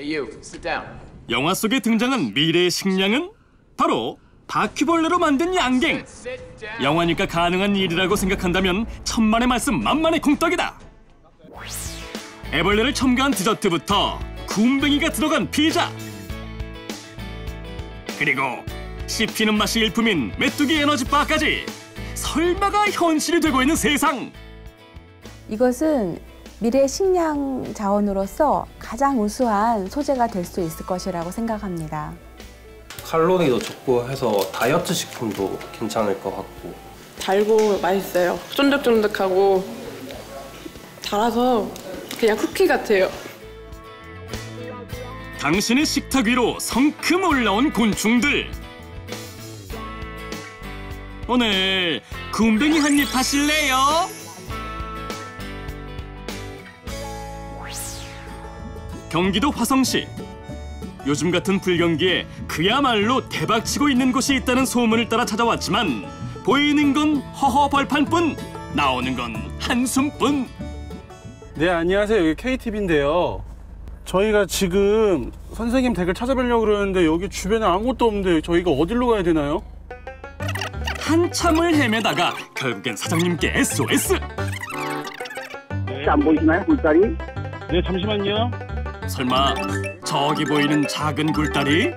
Hey you, sit down. 영화 속에 등장한 미래의 식량은 바로 바퀴벌레로 만든 양갱. 영화니까 가능한 일이라고 생각한다면 천만의 말씀 만만의 콩떡이다. 애벌레를 첨가한 디저트부터 굼벵이가 들어간 피자, 그리고 씹히는 맛이 일품인 메뚜기 에너지바까지 설마가 현실이 되고 있는 세상. 이것은 미래 식량 자원으로서 가장 우수한 소재가 될 수 있을 것이라고 생각합니다. 칼로리도 적고 해서 다이어트 식품도 괜찮을 것 같고. 달고 맛있어요. 쫀득쫀득하고 달아서 그냥 쿠키 같아요. 당신의 식탁 위로 성큼 올라온 곤충들. 오늘 굼벵이 한 입 하실래요? 경기도 화성시. 요즘 같은 불경기에 그야말로 대박치고 있는 곳이 있다는 소문을 따라 찾아왔지만 보이는 건 허허벌판뿐, 나오는 건 한숨뿐. 네, 안녕하세요. 여기 KTV인데요. 저희가 지금 선생님 댁을 찾아뵈려고 그러는데 여기 주변에 아무것도 없는데 저희가 어디로 가야 되나요? 한참을 헤매다가 결국엔 사장님께 SOS. 혹시 안 보이시나요, 굴다리? 네, 잠시만요. 설마 저기 보이는 작은 굴다리?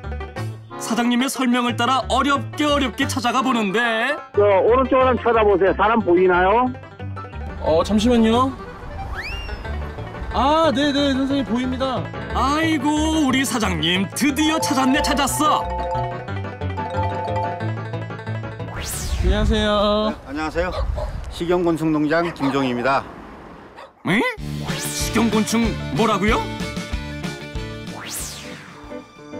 사장님의 설명을 따라 어렵게 찾아가 보는데. 오른쪽으로 한번 쳐다보세요. 사람 보이나요? 잠시만요. 아, 네네, 선생님 보입니다. 아이고, 우리 사장님 드디어 찾았어. 안녕하세요. 안녕하세요. 식용곤충농장 김종희입니다. 에? 식용곤충 뭐라고요?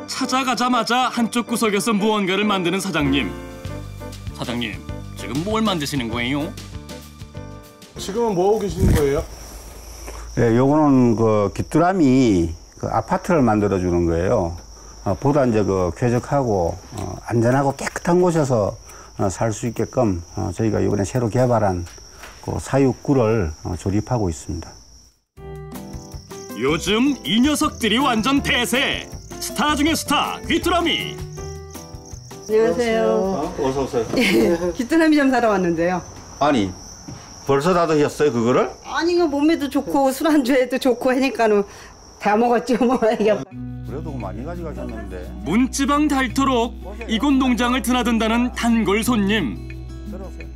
찾아가자마자 한쪽 구석에서 무언가를 만드는 사장님. 사장님, 지금 뭘 만드시는 거예요? 지금은 뭐 하고 계시는 거예요? 네, 요거는 그 귀뚜라미 그 아파트를 만들어 주는 거예요. 보다 이제 그 쾌적하고 안전하고 깨끗한 곳에서 살 수 있게끔 저희가 이번에 새로 개발한 그 사육구를 조립하고 있습니다. 요즘 이 녀석들이 완전 대세. 스타 중에 스타, 귀뚜라미. 안녕하세요. 어서 오세요. 귀뚜라미 좀 사러 왔는데요. 아니, 벌써 다 드셨어요, 그거를? 아니, 이거 몸에도 좋고 술안주에도 좋고 하니까는 다 먹었죠, 뭐. 그래도 많이 가져가셨는데. 문지방 닳도록 이곳 농장을 드나든다는 단골 손님. 들어오세요.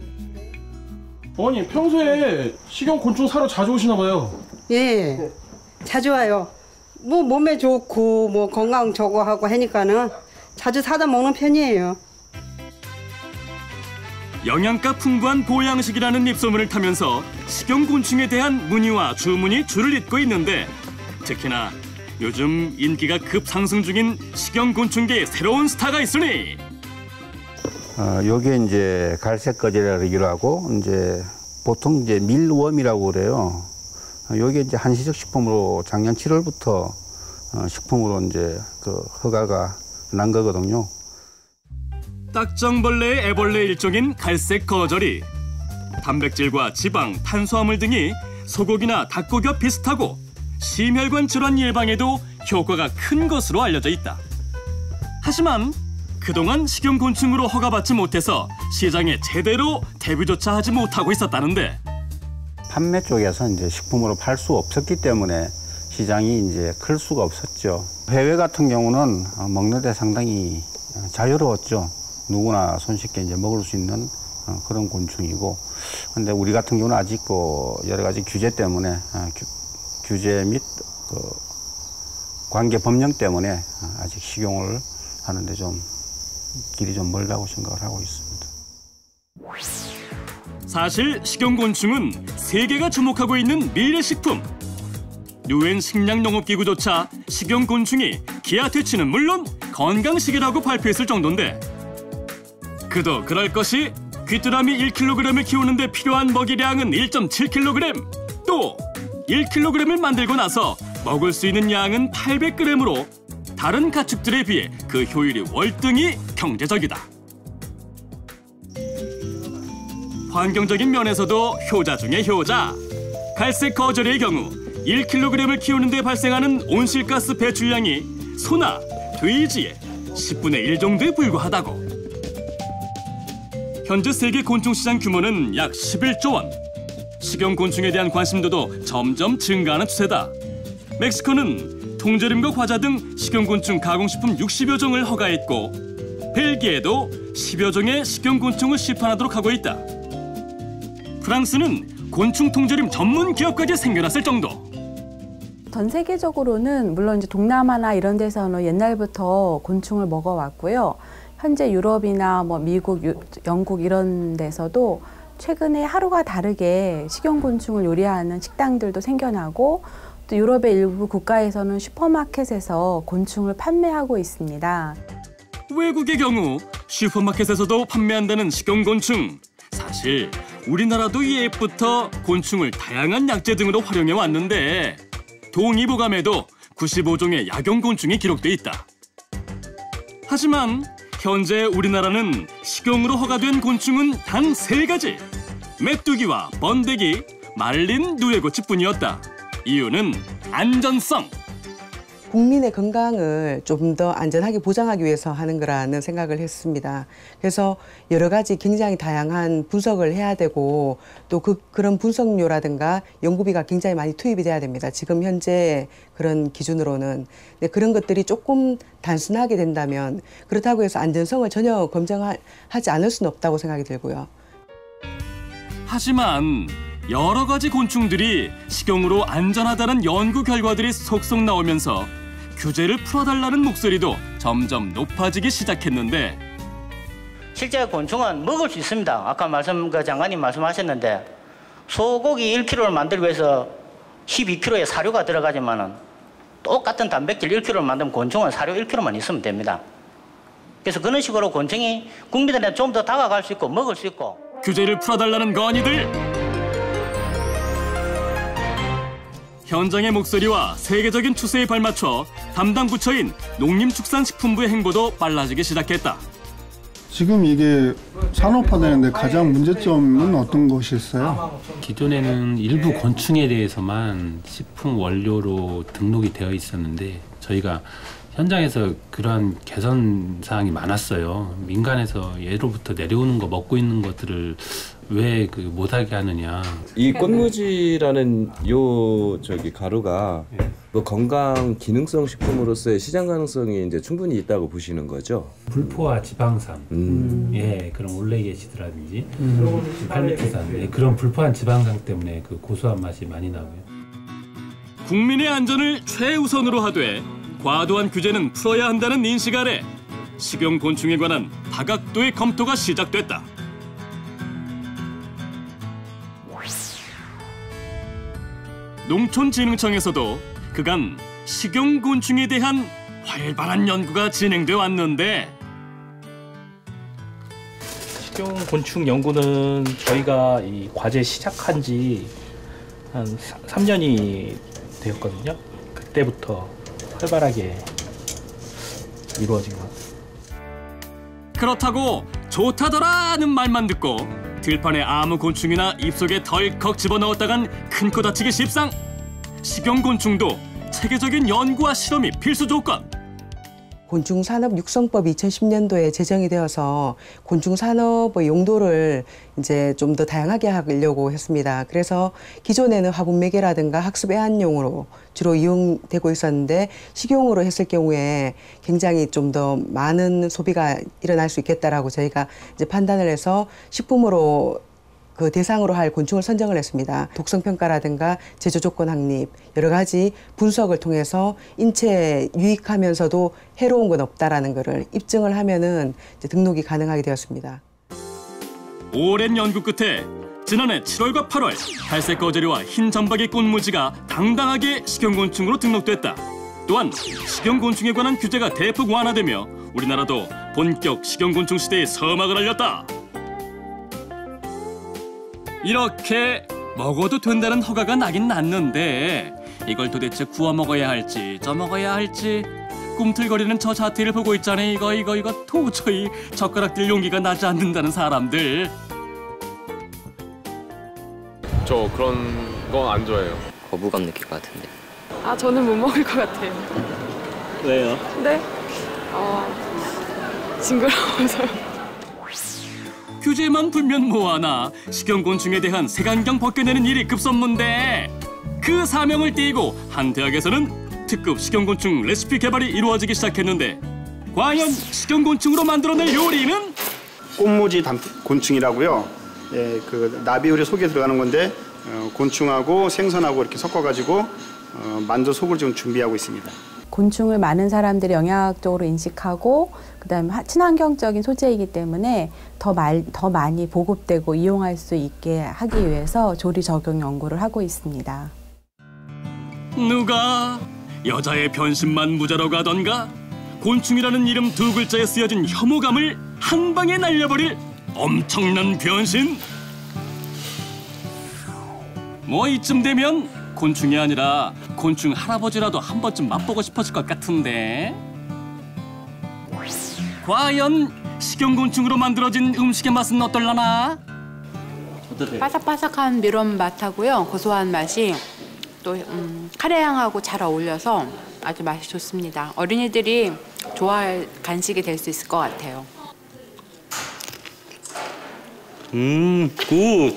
어머니, 평소에 식용곤충 사러 자주 오시나 봐요. 예, 자주 와요. 뭐 몸에 좋고 뭐 건강 저거 하고 하니까는 자주 사다 먹는 편이에요. 영양가 풍부한 보양식이라는 입소문을 타면서 식용곤충에 대한 문의와 주문이 줄을 잇고 있는데, 특히나 요즘 인기가 급상승 중인 식용곤충계의 새로운 스타가 있으니. 요게 이제 갈색거지라기도 하고, 이제 보통 이제 밀웜이라고 그래요. 요게 이제 한시적 식품으로 작년 7월부터 식품으로 이제 그 허가가 난 거거든요. 딱정벌레의 애벌레 일종인 갈색 거절이 단백질과 지방, 탄수화물 등이 소고기나 닭고기와 비슷하고 심혈관 질환 예방에도 효과가 큰 것으로 알려져 있다. 하지만 그동안 식용곤충으로 허가받지 못해서 시장에 제대로 데뷔조차 하지 못하고 있었다는데, 판매 쪽에서 이제 식품으로 팔 수 없었기 때문에 시장이 이제 클 수가 없었죠. 해외 같은 경우는 먹는 데 상당히 자유로웠죠. 누구나 손쉽게 이제 먹을 수 있는 그런 곤충이고, 근데 우리 같은 경우는 아직 그 여러 가지 규제 때문에 규제 및 그 관계 법령 때문에 아직 식용을 하는데 좀 길이 좀 멀다고 생각을 하고 있습니다. 사실 식용곤충은 세계가 주목하고 있는 미래식품. 유엔 식량농업기구조차 식용곤충이 기아 퇴치는 물론 건강식이라고 발표했을 정도인데, 그도 그럴 것이 귀뚜라미 1kg을 키우는데 필요한 먹이량은 1.7kg, 또 1kg을 만들고 나서 먹을 수 있는 양은 800g으로 다른 가축들에 비해 그 효율이 월등히 경제적이다. 환경적인 면에서도 효자 중의 효자. 갈색 거절의 경우 1kg을 키우는 데 발생하는 온실가스 배출량이 소나 돼지의 10분의 1 정도에 불과하다고. 현재 세계 곤충시장 규모는 약 11조 원. 식용곤충에 대한 관심도도 점점 증가하는 추세다. 멕시코는 통조림과 과자 등 식용곤충 가공식품 60여 종을 허가했고 벨기에도 10여 종의 식용곤충을 시판하도록 하고 있다. 프랑스는 곤충 통조림 전문 기업까지 생겨났을 정도. 전 세계적으로는 물론 이제 동남아나 이런 데서는 옛날부터 곤충을 먹어왔고요. 현재 유럽이나 뭐 미국, 영국 이런 데서도 최근에 하루가 다르게 식용곤충을 요리하는 식당들도 생겨나고 또 유럽의 일부 국가에서는 슈퍼마켓에서 곤충을 판매하고 있습니다. 외국의 경우 슈퍼마켓에서도 판매한다는 식용곤충. 사실 우리나라도 옛부터 곤충을 다양한 약재 등으로 활용해 왔는데 동의보감에도 95종의 약용곤충이 기록돼 있다. 하지만 현재 우리나라는 식용으로 허가된 곤충은 단 3가지. 메뚜기와 번데기, 말린 누에고치뿐이었다. 이유는 안전성. 국민의 건강을 좀 더 안전하게 보장하기 위해서 하는 거라는 생각을 했습니다. 그래서 여러 가지 굉장히 다양한 분석을 해야 되고 또 그런 분석료라든가 연구비가 굉장히 많이 투입이 돼야 됩니다. 지금 현재 그런 기준으로는. 근데 그런 것들이 조금 단순하게 된다면 그렇다고 해서 안전성을 전혀 검증하지 않을 수는 없다고 생각이 들고요. 하지만 여러 가지 곤충들이 식용으로 안전하다는 연구 결과들이 속속 나오면서 규제를 풀어달라는 목소리도 점점 높아지기 시작했는데 실제 곤충은 먹을 수 있습니다. 아까 장관님 말씀하셨는데 소고기 1kg를 만들기 위해서 12kg의 사료가 들어가지만은 똑같은 단백질 1kg를 만들면 곤충은 사료 1kg만 있으면 됩니다. 그래서 그런 식으로 곤충이 국민들한테 좀 더 다가갈 수 있고 먹을 수 있고. 규제를 풀어달라는 건의들. 현장의 목소리와 세계적인 추세에 발맞춰 담당 부처인 농림축산식품부의 행보도 빨라지기 시작했다. 지금 이게 산업화되는데 가장 문제점은 어떤 것이 있어요? 기존에는 일부 곤충에 대해서만 식품 원료로 등록이 되어 있었는데 저희가 현장에서 그러한 개선 사항이 많았어요. 민간에서 예로부터 내려오는 거 먹고 있는 것들을 왜 못하게 하느냐. 이 꽃무지라는 가루가 뭐 건강 기능성 식품으로서의 시장 가능성이 이제 충분히 있다고 보시는 거죠? 불포화 지방산, 예, 그런 올레게시드라든지 팔미트산, 예, 그런 불포한 지방산 때문에 그 고소한 맛이 많이 나고요. 국민의 안전을 최우선으로 하되 과도한 규제는 풀어야 한다는 인식 아래 식용곤충에 관한 다각도의 검토가 시작됐다. 농촌진흥청에서도 그간 식용곤충에 대한 활발한 연구가 진행돼 왔는데 식용곤충 연구는 저희가 이 과제 시작한 지 한 3년이 되었거든요. 그때부터 활발하게 이루어진 것 같아요. 그렇다고 좋다더라는 말만 듣고 들판에 아무 곤충이나 입속에 덜컥 집어넣었다간 큰 코 다치기 십상. 식용곤충도 체계적인 연구와 실험이 필수 조건. 곤충산업육성법이 2010년도에 제정이 되어서 곤충산업의 용도를 이제 좀 더 다양하게 하려고 했습니다. 그래서 기존에는 화분매개라든가 학습 애완용으로 주로 이용되고 있었는데 식용으로 했을 경우에 굉장히 좀 더 많은 소비가 일어날 수 있겠다라고 저희가 이제 판단을 해서 식품으로 그 대상으로 할 곤충을 선정을 했습니다. 독성평가라든가 제조조건 확립, 여러 가지 분석을 통해서 인체에 유익하면서도 해로운 건 없다라는 것을 입증을 하면은 이제 등록이 가능하게 되었습니다. 오랜 연구 끝에 지난해 7월과 8월 갈색 거제리와 흰 점박이 꽃무지가 당당하게 식용곤충으로 등록됐다. 또한 식용곤충에 관한 규제가 대폭 완화되며 우리나라도 본격 식용곤충 시대에 서막을 알렸다. 이렇게 먹어도 된다는 허가가 나긴 났는데 이걸 도대체 구워 먹어야 할지 쪄 먹어야 할지 꿈틀거리는 저 자태를 보고 있잖아요. 이거 도저히 젓가락 들 용기가 나지 않는다는 사람들. 저 그런 건 안 좋아해요. 거부감 느낄 것 같은데. 아, 저는 못 먹을 것 같아요. 왜요? 네? 징그러워서요. 규제만 풀면 뭐하나 식용곤충에 대한 색안경 벗겨내는 일이 급선무인데 그 사명을 띠고 한 대학에서는 특급 식용곤충 레시피 개발이 이루어지기 시작했는데 과연 식용곤충으로 만들어낼 요리는? 꽃무지 곤충이라고요. 예, 그 나비효리 속에 들어가는 건데 곤충하고 생선하고 이렇게 섞어가지고 만두 속을 지금 준비하고 있습니다. 곤충을 많은 사람들이 영양학적으로 인식하고 그다음에 친환경적인 소재이기 때문에 더 많이 보급되고 이용할 수 있게 하기 위해서 조리 적용 연구를 하고 있습니다. 누가 여자의 변신만 무자라고 하던가 곤충이라는 이름 두 글자에 쓰여진 혐오감을 한 방에 날려버릴 엄청난 변신? 뭐 이쯤 되면 곤충이 아니라 곤충 할아버지라도 한 번쯤 맛보고 싶어질 것 같은데 과연 식용곤충으로 만들어진 음식의 맛은 어떨라나? 바삭바삭한 미럼 맛하고요. 고소한 맛이 또 카레향하고 잘 어울려서 아주 맛이 좋습니다. 어린이들이 좋아할 간식이 될 수 있을 것 같아요. 굿!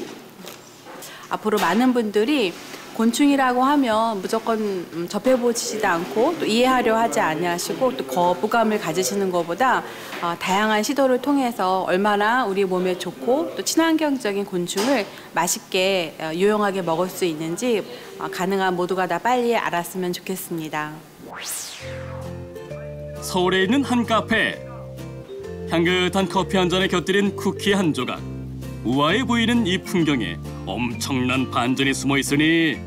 앞으로 많은 분들이 곤충이라고 하면 무조건 접해보시지도 않고 또 이해하려 하지 아니하시고 또 거부감을 가지시는 것보다 다양한 시도를 통해서 얼마나 우리 몸에 좋고 또 친환경적인 곤충을 맛있게 유용하게 먹을 수 있는지 가능한 모두가 다 빨리 알았으면 좋겠습니다. 서울에 있는 한 카페. 향긋한 커피 한 잔에 곁들인 쿠키 한 조각. 우아해 보이는 이 풍경에 엄청난 반전이 숨어 있으니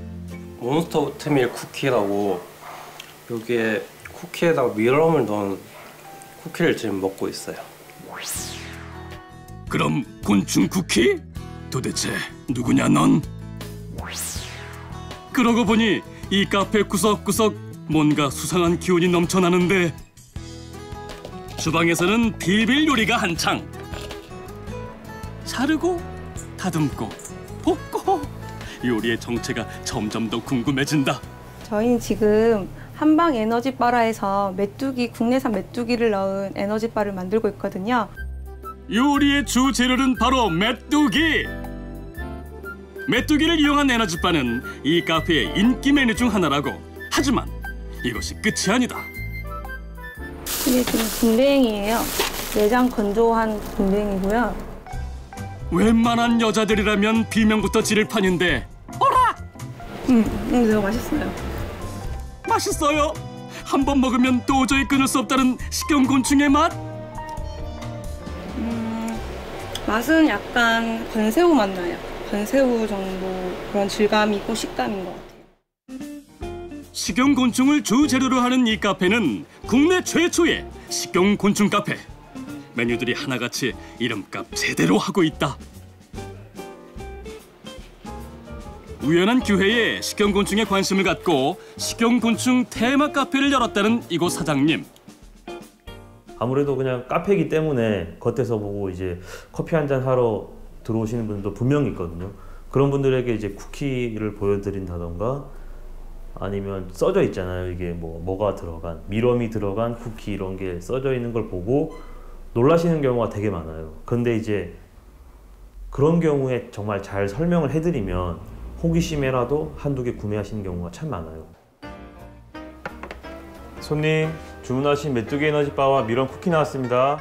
몬스터 오트밀 쿠키라고 여기에 쿠키에다가 미럼을 넣은 쿠키를 지금 먹고 있어요. 그럼 곤충 쿠키? 도대체 누구냐 넌? 그러고 보니 이 카페 구석구석 뭔가 수상한 기운이 넘쳐나는데 주방에서는 비빌 요리가 한창. 자르고 다듬고 볶고 요리의 정체가 점점 더 궁금해진다. 저희는 지금 한방 에너지바라에서 메뚜기, 국내산 메뚜기를 넣은 에너지바를 만들고 있거든요. 요리의 주 재료는 바로 메뚜기. 메뚜기를 이용한 에너지바는 이 카페의 인기 메뉴 중 하나라고. 하지만 이것이 끝이 아니다. 이게 지금 군뱅이에요. 내장 건조한 군뱅이고요. 웬만한 여자들이라면 비명부터 지를 판인데 어라! 이거 맛있어요. 맛있어요? 한 번 먹으면 도저히 끊을 수 없다는 식용곤충의 맛? 맛은 약간 건새우 맛 나요. 건새우 정도 그런 질감이고 식감인 것 같아요. 식용곤충을 주 재료로 하는 이 카페는 국내 최초의 식용곤충 카페. 메뉴들이 하나같이 이름값 제대로 하고 있다. 우연한 기회에 식용곤충에 관심을 갖고 식용곤충 테마 카페를 열었다는 이곳 사장님. 아무래도 그냥 카페이기 때문에 겉에서 보고 이제 커피 한잔 하러 들어오시는 분들도 분명히 있거든요. 그런 분들에게 이제 쿠키를 보여드린다던가 아니면 써져 있잖아요. 이게 뭐가 들어간, 미럼이 들어간 쿠키 이런 게 써져 있는 걸 보고 놀라시는 경우가 되게 많아요. 근데 이제 그런 경우에 정말 잘 설명을 해드리면 호기심에라도 한두 개 구매하시는 경우가 참 많아요. 손님, 주문하신 메뚜기 에너지바와 미럼 쿠키 나왔습니다.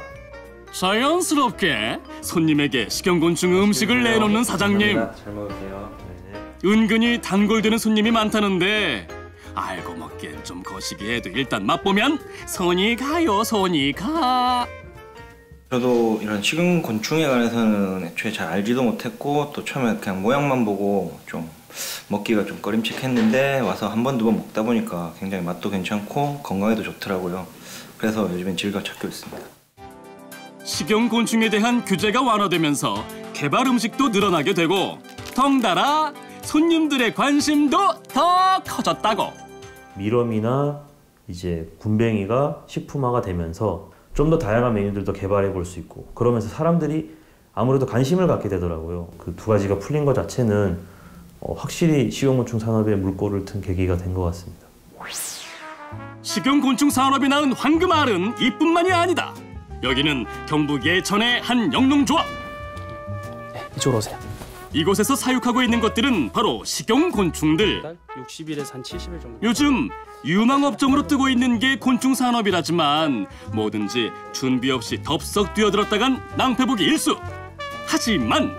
자연스럽게 손님에게 식용곤충 음식을 내놓는 사장님. 잘 먹을게요. 은근히 단골되는 손님이 많다는데 알고 먹기엔 좀 거시기해도 일단 맛보면 손이 가요, 손이 가. 저도 이런 식용곤충에 관해서는 애초에 잘 알지도 못했고 또 처음에 그냥 모양만 보고 좀 먹기가 좀 꺼림칙했는데 와서 한 번, 두 번 먹다 보니까 굉장히 맛도 괜찮고 건강에도 좋더라고요. 그래서 요즘엔 즐겨 찾고 있습니다. 식용곤충에 대한 규제가 완화되면서 개발 음식도 늘어나게 되고 덩달아 손님들의 관심도 더 커졌다고. 미럼이나 이제 군뱅이가 식품화가 되면서 좀 더 다양한 메뉴들도 개발해 볼 수 있고 그러면서 사람들이 아무래도 관심을 갖게 되더라고요. 그 두 가지가 풀린 것 자체는 확실히 식용곤충 산업에 물꼬를 튼 계기가 된 것 같습니다. 식용곤충 산업이 낳은 황금알은 이뿐만이 아니다. 여기는 경북 예천의 한 영농조합. 이쪽으로 오세요. 이곳에서 사육하고 있는 것들은 바로 식용곤충들. 60일에서 한 70일 정도. 요즘 유망업종으로 뜨고 있는 게 곤충 산업이라지만 뭐든지 준비 없이 덥석 뛰어들었다간 낭패보기 일수. 하지만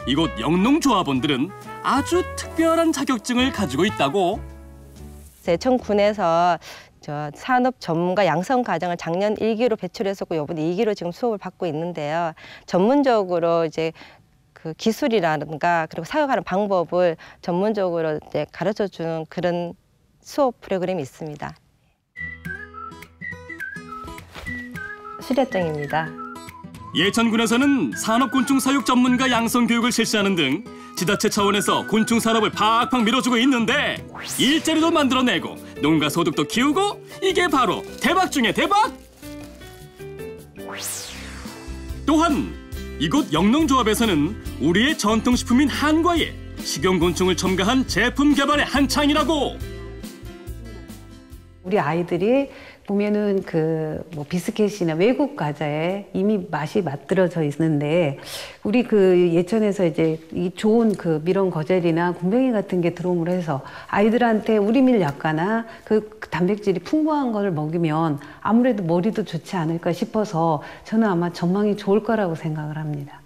이곳 영농조합원들은 아주 특별한 자격증을 가지고 있다고. 예천군에서 저 산업 전문가 양성 과정을 작년 1기로 배출했었고 이번에 2기로 지금 수업을 받고 있는데요. 전문적으로 이제 그 기술이라든가 그리고 사육하는 방법을 전문적으로 이제 가르쳐 주는 그런 수업 프로그램이 있습니다. 실혜정입니다. 예천군에서는 산업곤충 사육 전문가 양성 교육을 실시하는 등 지자체 차원에서 곤충 산업을 팍팍 밀어주고 있는데 일자리도 만들어내고 농가 소득도 키우고 이게 바로 대박 중에 대박! 또한 이곳 영농조합에서는 우리의 전통식품인 한과에 식용곤충을 첨가한 제품 개발에 한창이라고. 우리 아이들이 보면은 그 뭐 비스켓이나 외국 과자에 이미 맛이 만들어져 있는데 우리 그 예천에서 이제 이 좋은 그 미론 거젤이나 곰뱅이 같은 게 들어옴으로 해서 아이들한테 우리밀 약과나 그 단백질이 풍부한 걸 먹이면 아무래도 머리도 좋지 않을까 싶어서 저는 아마 전망이 좋을 거라고 생각을 합니다.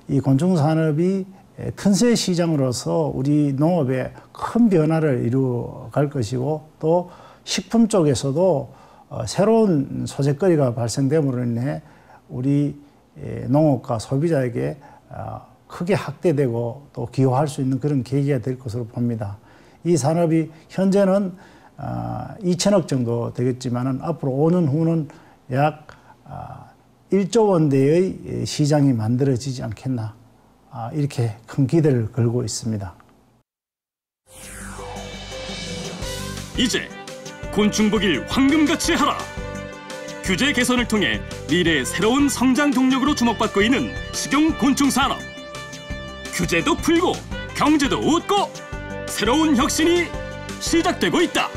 이 곤충 산업이 튼세 시장으로서 우리 농업에 큰 변화를 이루어갈 것이고 또 식품 쪽에서도 새로운 소재거리가 발생됨으로 인해 우리 농업과 소비자에게 크게 확대되고 또 기여할 수 있는 그런 계기가 될 것으로 봅니다. 이 산업이 현재는 2천억 정도 되겠지만 앞으로 5년 후는 약 1조 원대의 시장이 만들어지지 않겠나 이렇게 큰 기대를 걸고 있습니다. 이제 곤충 보길 황금같이 하라. 규제 개선을 통해 미래의 새로운 성장 동력으로 주목받고 있는 식용곤충 산업. 규제도 풀고 경제도 웃고 새로운 혁신이 시작되고 있다.